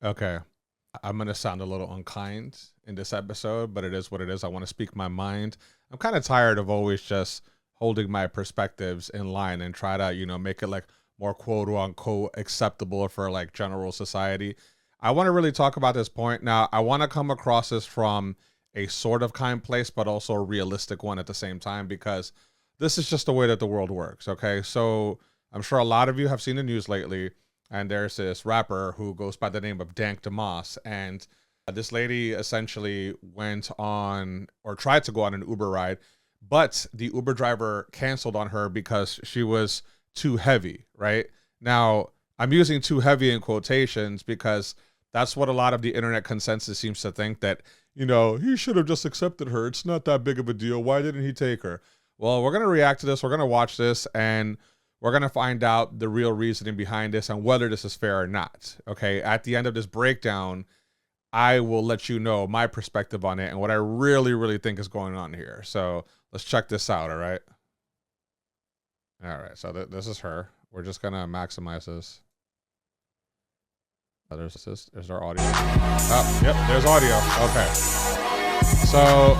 Okay. I'm going to sound a little unkind in this episode, but it is what it is. I want to speak my mind. I'm kind of tired of always just holding my perspectives in line and try to, make it like more quote unquote acceptable for like general society. I want to really talk about this point. Now, I want to come across this from a sort of kind place, but also a realistic one at the same time, because this is just the way that the world works. Okay. So I'm sure a lot of you have seen the news lately, and there's this rapper who goes by the name of Dank Demoss, and this lady essentially went on or tried to go on an Uber ride, but the Uber driver canceled on her because she was too heavy. Right now, I'm using too heavy in quotations because that's what a lot of the internet consensus seems to think, that he should have just accepted her. It's not that big of a deal. Why didn't he take her? Well, we're gonna react to this. We're gonna watch this, and we're going to find out the real reasoning behind this and whether this is fair or not. Okay. At the end of this breakdown, I will let you know my perspective on it and what I really, really think is going on here. So let's check this out. All right. All right. So this is her. We're just going to maximize this. Oh, there's our audio. Oh, yep. There's audio. Okay. So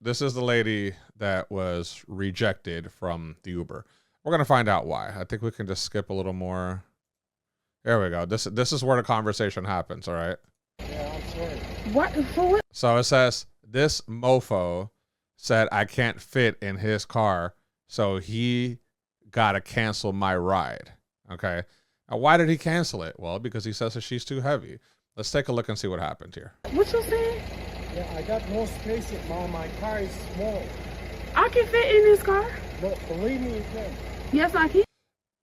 this is the lady that was rejected from the Uber. We're going to find out why. I think we can just skip a little more. There we go. This is where the conversation happens, all right? Yeah, I'm sorry. What? For what? So it says, this mofo said I can't fit in his car, so he got to cancel my ride, okay? Now, why did he cancel it? Well, because he says that she's too heavy. Let's take a look and see what happened here. What you saying? Yeah, I got no space in my car is small. I can fit in this car. But believe me, you can. Yes, I can.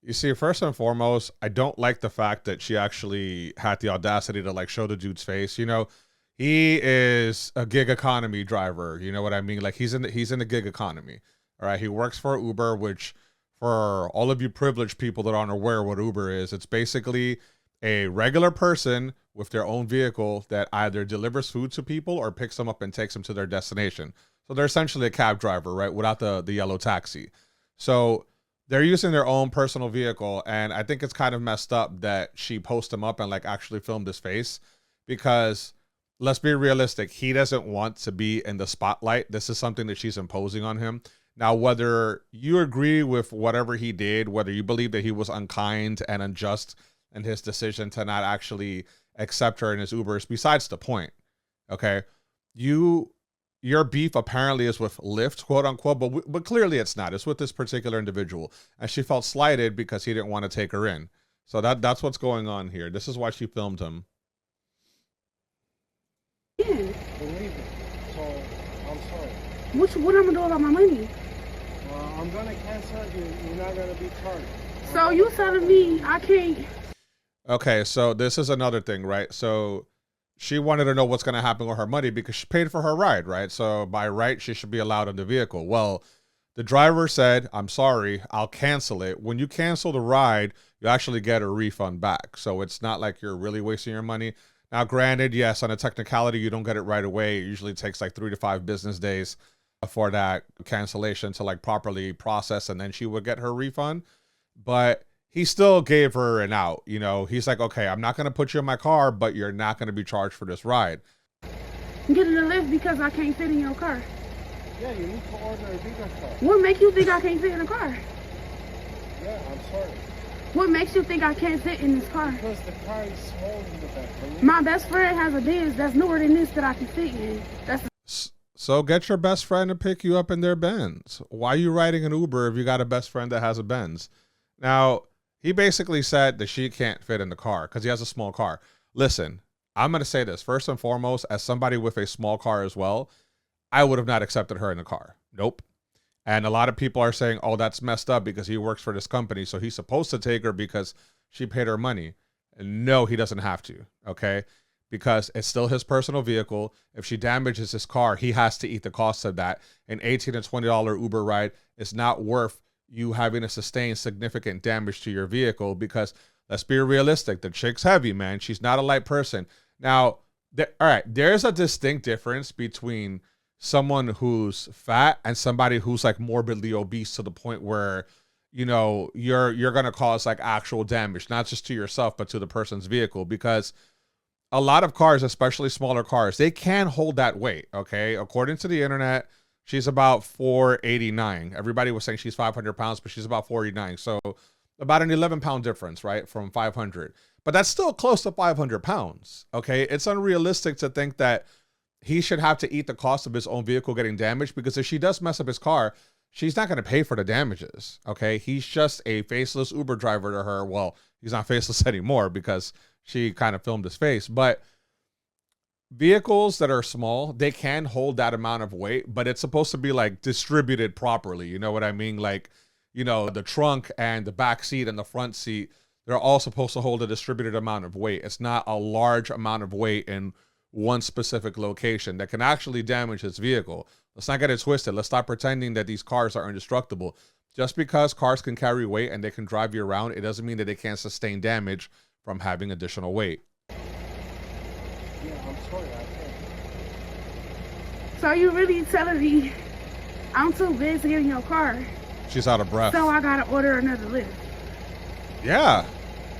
You see, first and foremost, I don't like the fact that she actually had the audacity to like show the dude's face. He is a gig economy driver. You know what I mean? Like he's in the gig economy. All right. He works for Uber, which for all of you privileged people that aren't aware what Uber is, it's basically a regular person with their own vehicle that either delivers food to people or picks them up and takes them to their destination. So they're essentially a cab driver, right? Without the yellow taxi. So they're using their own personal vehicle. And I think it's kind of messed up that she posted him up and like actually filmed his face, because let's be realistic. He doesn't want to be in the spotlight. This is something that she's imposing on him. Now, whether you agree with whatever he did, whether you believe that he was unkind and unjust in his decision to not actually accept her in his Uber, is besides the point. Okay. Your beef apparently is with Lyft, quote unquote, but clearly it's not. It's with this particular individual, and she felt slighted because he didn't want to take her in. So that's what's going on here. This is why she filmed him. Yeah. Believe me. So, I'm sorry. What I'm gonna do about my money? I'm gonna cancel you. You're not gonna be charged. So you telling me I can't? Okay, so this is another thing, right? So she wanted to know what's going to happen with her money because she paid for her ride, right? So by right, she should be allowed in the vehicle. Well, the driver said, I'm sorry, I'll cancel it. When you cancel the ride, you actually get a refund back. So it's not like you're really wasting your money. Now, granted, yes, on a technicality, you don't get it right away. It usually takes like 3 to 5 business days for that cancellation to like properly process, and then she would get her refund. But he still gave her an out. He's like, okay, I'm not going to put you in my car, but you're not going to be charged for this ride. I'm getting a Lyft because I can't fit in your car. Yeah, you need to order a bigger car. What makes you think I can't fit in a car? Yeah, I'm sorry. What makes you think I can't fit in this car? Because the car is small in the back. My best friend has a Benz that's newer than this that I can fit in. So get your best friend to pick you up in their Benz. Why are you riding an Uber if you got a best friend that has a Benz? Now, he basically said that she can't fit in the car because he has a small car. Listen, I'm going to say this. First and foremost, as somebody with a small car as well, I would have not accepted her in the car. Nope. And a lot of people are saying, oh, that's messed up because he works for this company, so he's supposed to take her because she paid her money. And no, he doesn't have to, okay? Because it's still his personal vehicle. If she damages his car, he has to eat the cost of that. An $18 to $20 Uber ride is not worth you having to sustain significant damage to your vehicle, because let's be realistic. The chick's heavy, man. She's not a light person. Now, all right, there's a distinct difference between someone who's fat and somebody who's like morbidly obese to the point where, you're going to cause like actual damage, not just to yourself, but to the person's vehicle. Because a lot of cars, especially smaller cars, they can hold that weight. Okay. According to the internet, she's about 489. Everybody was saying she's 500 pounds, but she's about 489. So about an 11-pound difference, right? From 500. But that's still close to 500 pounds. Okay. It's unrealistic to think that he should have to eat the cost of his own vehicle getting damaged, because if she does mess up his car, she's not going to pay for the damages. Okay. He's just a faceless Uber driver to her. Well, he's not faceless anymore because she kind of filmed his face. But vehicles that are small, they can hold that amount of weight, but it's supposed to be like distributed properly. You know what I mean? Like, you know, the trunk and the back seat and the front seat, they're all supposed to hold a distributed amount of weight. It's not a large amount of weight in one specific location that can actually damage his vehicle. Let's not get it twisted. Let's stop pretending that these cars are indestructible. Just because cars can carry weight and they can drive you around, it doesn't mean that they can't sustain damage from having additional weight. Yeah, I'm sorry, I can't. So you really telling me I'm too big to get in your car, She's out of breath. so I gotta order another Lyft? Yeah.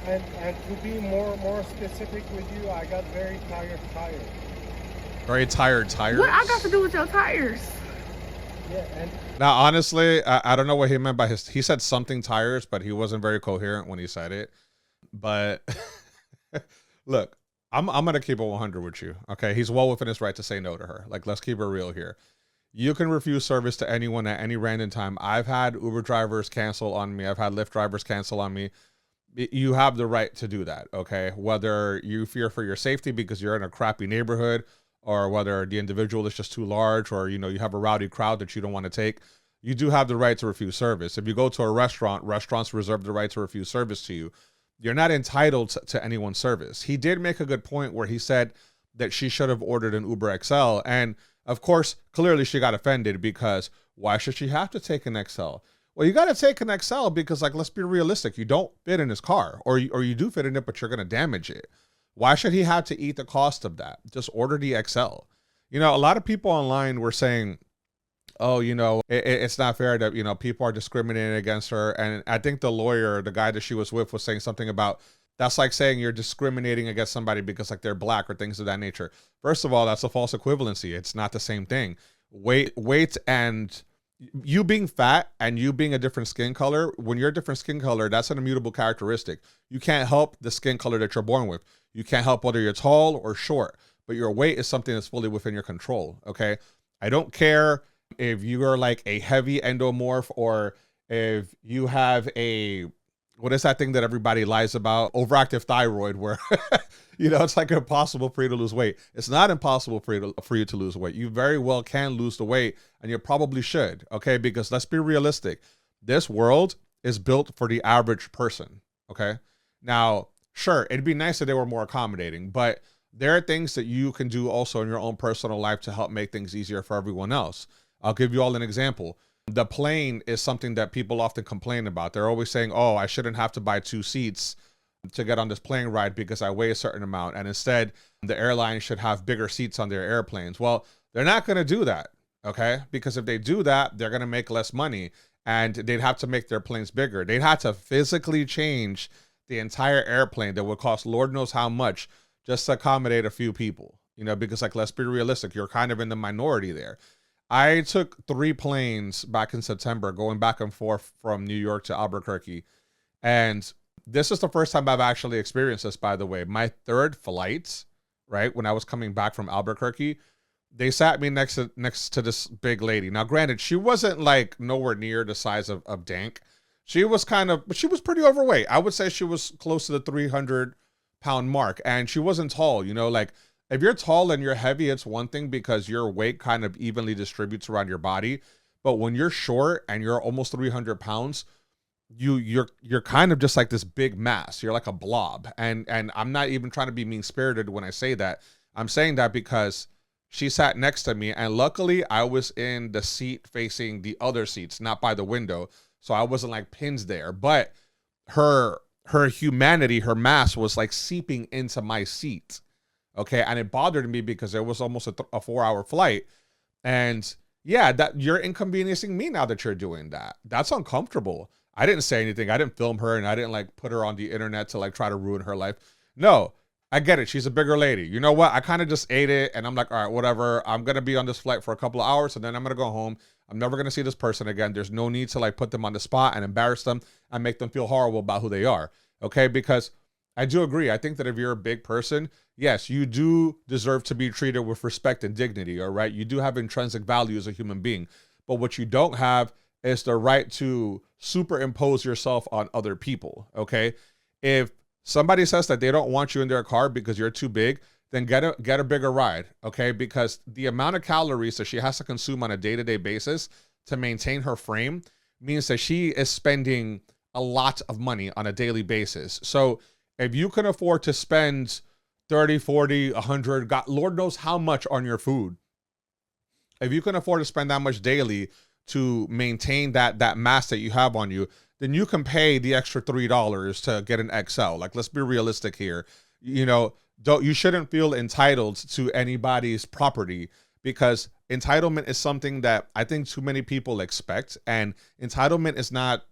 And to be more specific with you, I got very tired tires. Very tired tires. What I got to do with your tires? Yeah, and Now, honestly, I don't know what he meant by he said something tires, but he wasn't very coherent when he said it. But look, I'm going to keep it 100 with you. Okay. He's well within his right to say no to her. Like, let's keep it real here. You can refuse service to anyone at any random time. I've had Uber drivers cancel on me. I've had Lyft drivers cancel on me. You have the right to do that. Okay. Whether you fear for your safety because you're in a crappy neighborhood, or whether the individual is just too large, or, you know, you have a rowdy crowd that you don't want to take, you do have the right to refuse service. If you go to a restaurant, restaurants reserve the right to refuse service to you. You're not entitled to anyone's service. He did make a good point where he said that she should have ordered an Uber XL. And of course, clearly she got offended, because why should she have to take an XL? Well, you got to take an XL because, like, let's be realistic. You don't fit in his car, or you do fit in it, but you're going to damage it. Why should he have to eat the cost of that? Just order the XL. You know, a lot of people online were saying, oh, you know, it's not fair that, you know, people are discriminating against her. And I think the lawyer, the guy that she was with, was saying something about, that's like saying you're discriminating against somebody because, like, they're black or things of that nature. First of all, that's a false equivalency. It's not the same thing. Weight and you being fat and you being a different skin color, when you're a different skin color, that's an immutable characteristic. You can't help the skin color that you're born with. You can't help whether you're tall or short, but your weight is something that's fully within your control. Okay. I don't care if you are like a heavy endomorph, or if you have a, what is that thing that everybody lies about? Overactive thyroid, where, you know, it's like impossible for you to lose weight. It's not impossible for you to lose weight. You very well can lose the weight, and you probably should. Okay. Because let's be realistic. This world is built for the average person. Okay. Now, sure, it'd be nice if they were more accommodating, but there are things that you can do also in your own personal life to help make things easier for everyone else. I'll give you all an example. The plane is something that people often complain about. They're always saying, oh, I shouldn't have to buy 2 seats to get on this plane ride because I weigh a certain amount. And instead, the airline should have bigger seats on their airplanes. Well, they're not going to do that. Okay. Because if they do that, they're going to make less money, and they'd have to make their planes bigger. They'd have to physically change the entire airplane that would cost Lord knows how much just to accommodate a few people, you know, because, like, let's be realistic. You're kind of in the minority there. I took 3 planes back in September, going back and forth from New York to Albuquerque. And this is the first time I've actually experienced this, by the way. My 3rd flight, right, when I was coming back from Albuquerque, they sat me next to this big lady. Now, granted, she wasn't like nowhere near the size of Dank. She was she was pretty overweight. I would say she was close to the 300-pound mark, and she wasn't tall. You know, like, if you're tall and you're heavy, it's one thing because your weight kind of evenly distributes around your body. But when you're short and you're almost 300 pounds, you're kind of just like this big mass. You're like a blob. And I'm not even trying to be mean-spirited when I say that. I'm saying that because she sat next to me, and luckily I was in the seat facing the other seats, not by the window. So I wasn't like pinned there, but her humanity, her mass was like seeping into my seat. Okay. And it bothered me because it was almost a 4-hour flight. And yeah, that you're inconveniencing me now that you're doing that. That's uncomfortable. I didn't say anything. I didn't film her, and I didn't like put her on the internet to like try to ruin her life. No, I get it. She's a bigger lady. You know what? I kind of just ate it and I'm like, all right, whatever. I'm going to be on this flight for a couple of hours and then I'm going to go home. I'm never going to see this person again. There's no need to like put them on the spot and embarrass them and make them feel horrible about who they are. Okay. Because I do agree. I think that if you're a big person, yes, you do deserve to be treated with respect and dignity. All right. You do have intrinsic value as a human being. But what you don't have is the right to superimpose yourself on other people. Okay. If somebody says that they don't want you in their car because you're too big, then get a bigger ride, okay? Because the amount of calories that she has to consume on a day-to-day basis to maintain her frame means that she is spending a lot of money on a daily basis. So if you can afford to spend 30, 40, 100, God, Lord knows how much on your food, if you can afford to spend that much daily to maintain that mass that you have on you, then you can pay the extra $3 to get an XL. Like, let's be realistic here. You know, you shouldn't feel entitled to anybody's property, because entitlement is something that I think too many people expect, and entitlement is not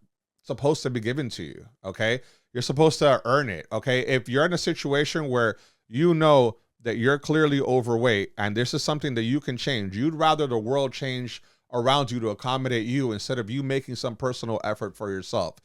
supposed to be given to you, okay? You're supposed to earn it, okay? If you're in a situation where you know that you're clearly overweight and this is something that you can change, you'd rather the world change around you to accommodate you instead of you making some personal effort for yourself.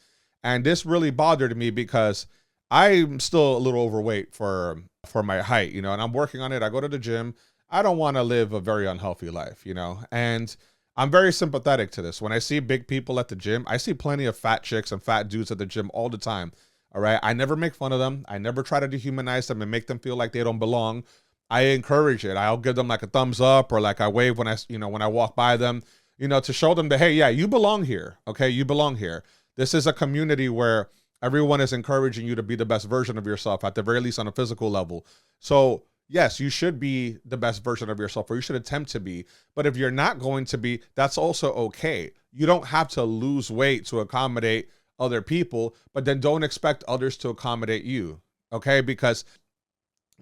And this really bothered me because I'm still a little overweight for my height, you know, and I'm working on it. I go to the gym. I don't want to live a very unhealthy life, you know, and I'm very sympathetic to this. When I see big people at the gym, I see plenty of fat chicks and fat dudes at the gym all the time. All right. I never make fun of them. I never try to dehumanize them and make them feel like they don't belong. I encourage it. I'll give them like a thumbs up, or like I wave when I walk by them, you know, to show them that, hey, yeah, you belong here. Okay. You belong here. This is a community where everyone is encouraging you to be the best version of yourself, at the very least on a physical level. So yes, you should be the best version of yourself, or you should attempt to be. But if you're not going to be, that's also okay. You don't have to lose weight to accommodate other people, but then don't expect others to accommodate you. Okay. Because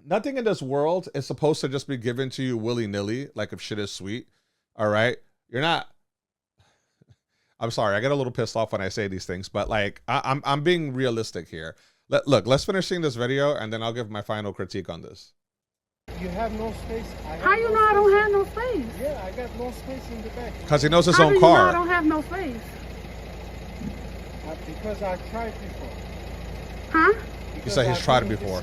nothing in this world is supposed to just be given to you willy-nilly, like if shit is sweet. All right. You're not. I'm sorry, I get a little pissed off when I say these things, but like I'm being realistic here. Look, let's finish seeing this video and then I'll give my final critique on this. You have no space. How you know I don't have no space? Yeah, I got no space in the back. Because he knows his How own do you car. know I don't have no space? Because I tried before. Huh? He said he's tried it before.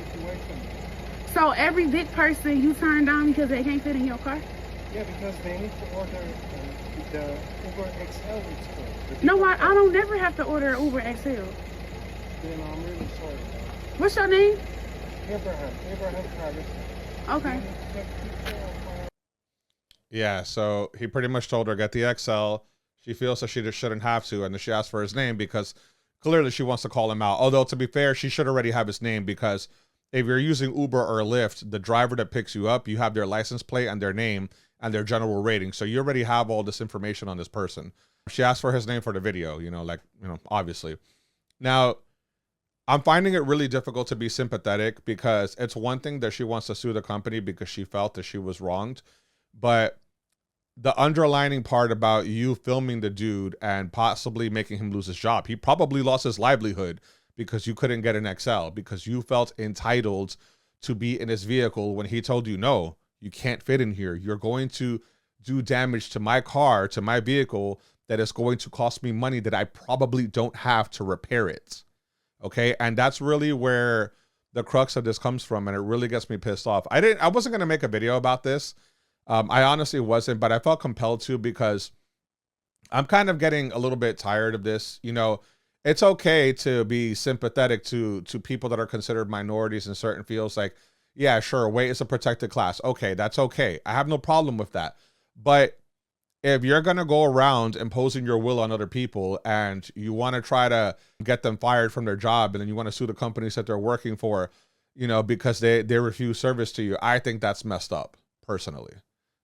So every big person you turn down because they can't fit in your car? Yeah, because they need to order the Uber XL. It's called. No, I don't never have to order an Uber XL. Then I'm really sorry. What's your name? Abraham Travis. Okay. Yeah, so he pretty much told her, get the XL. She feels that she just shouldn't have to, and then she asked for his name because clearly she wants to call him out. Although, to be fair, she should already have his name, because if you're using Uber or Lyft, the driver that picks you up, you have their license plate and their name and their general rating. So you already have all this information on this person. She asked for his name for the video, obviously. Now, I'm finding it really difficult to be sympathetic, because it's one thing that she wants to sue the company because she felt that she was wronged. But the underlining part about you filming the dude and possibly making him lose his job, he probably lost his livelihood because you couldn't get an XL, because you felt entitled to be in his vehicle when he told you, no, you can't fit in here. You're going to do damage to my car, to my vehicle, that is going to cost me money that I probably don't have to repair it. Okay. And that's really where the crux of this comes from. And it really gets me pissed off. I wasn't going to make a video about this. I honestly wasn't, but I felt compelled to, because I'm kind of getting a little bit tired of this. You know, it's okay to be sympathetic to people that are considered minorities in certain fields. Like, yeah, sure, weight is a protected class. Okay, that's okay. I have no problem with that. But if you're going to go around imposing your will on other people, and you want to try to get them fired from their job, and then you want to sue the companies that they're working for, because they refuse service to you, I think that's messed up, personally.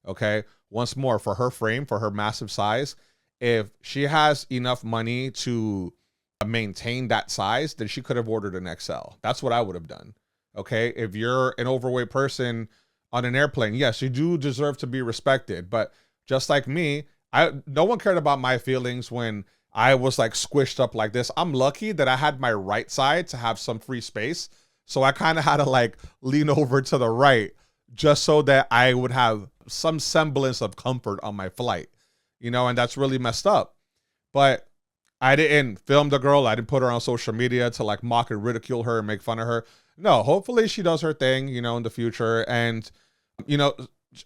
Okay. Once more, for her frame, for her massive size, if she has enough money to maintain that size, then she could have ordered an XL. That's what I would have done. Okay. If you're an overweight person on an airplane, yes, you do deserve to be respected. But just like me, no one cared about my feelings when I was like squished up like this. I'm lucky that I had my right side to have some free space, So I kind of had to like lean over to the right just so that I would have some semblance of comfort on my flight, and that's really messed up. But I didn't film the girl. I didn't put her on social media to like mock and ridicule her and make fun of her. No, hopefully she does her thing, in the future. And, you know,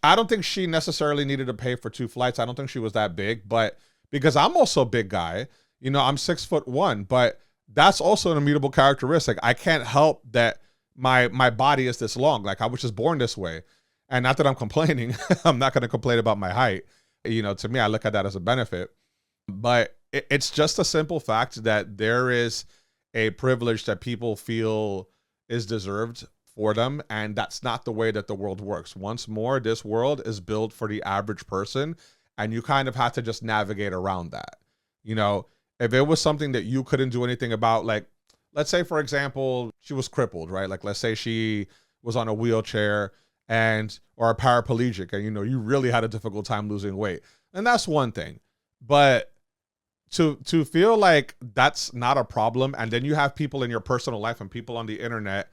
I don't think she necessarily needed to pay for 2 flights. I don't think she was that big, but because I'm also a big guy, I'm 6'1", but that's also an immutable characteristic. I can't help that my body is this long. Like I was just born this way. And not that I'm complaining, I'm not going to complain about my height. To me, I look at that as a benefit, but it's just a simple fact that there is a privilege that people feel is deserved for them. And that's not the way that the world works. Once more, this world is built for the average person. And you kind of have to just navigate around that. If it was something that you couldn't do anything about, like, let's say, for example, she was crippled, right? Like, let's say she was on a wheelchair or a paraplegic and, you really had a difficult time losing weight. And that's one thing. But to feel like that's not a problem, and then you have people in your personal life and people on the internet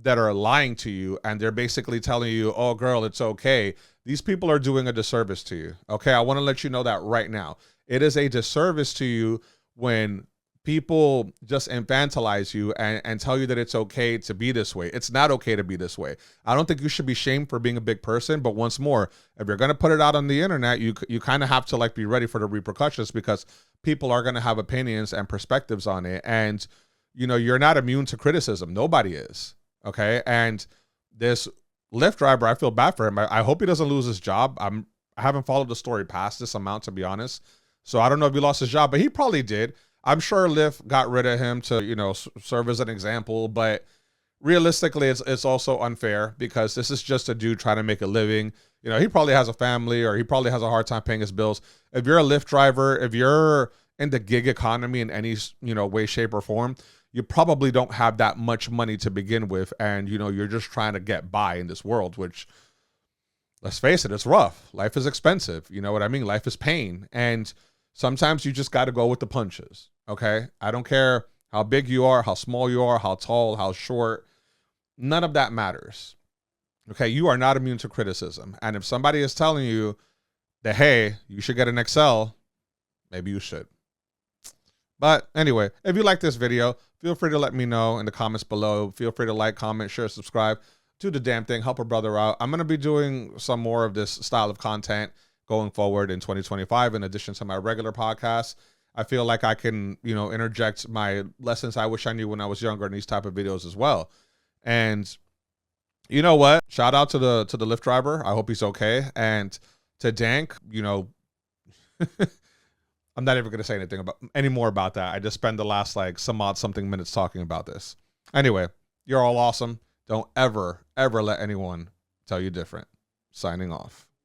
that are lying to you, and they're basically telling you, oh, girl, it's okay. These people are doing a disservice to you. Okay, I want to let you know that right now. It is a disservice to you when people just infantilize you and tell you that it's okay to be this way. It's not okay to be this way. I don't think you should be shamed for being a big person, but once more, if you're going to put it out on the internet, you kind of have to like be ready for the repercussions, because people are going to have opinions and perspectives on it. And, you're not immune to criticism. Nobody is. Okay. And this Lyft driver, I feel bad for him. I hope he doesn't lose his job. I haven't followed the story past this amount, to be honest. So I don't know if he lost his job, but he probably did. I'm sure Lyft got rid of him to, serve as an example, but realistically, it's also unfair because this is just a dude trying to make a living. He probably has a family, or he probably has a hard time paying his bills. If you're a Lyft driver, if you're in the gig economy in any, way, shape, or form, you probably don't have that much money to begin with. And, you're just trying to get by in this world, which, let's face it, it's rough. Life is expensive. You know what I mean? Life is pain. And sometimes you just got to go with the punches. Okay. I don't care how big you are, how small you are, how tall, how short. None of that matters. Okay. You are not immune to criticism. And if somebody is telling you that, hey, you should get an Excel, maybe you should. But anyway, if you like this video, feel free to let me know in the comments below. Feel free to like, comment, share, subscribe. Do the damn thing. Help a brother out. I'm going to be doing some more of this style of content going forward in 2025, in addition to my regular podcasts. I feel like I can, interject my lessons I wish I knew when I was younger in these type of videos as well. And you know what? Shout out to the Lyft driver. I hope he's okay. And to Dank, I'm not even going to say anything any more about that. I just spent the last like some odd something minutes talking about this. Anyway, you're all awesome. Don't ever, ever let anyone tell you different. Signing off.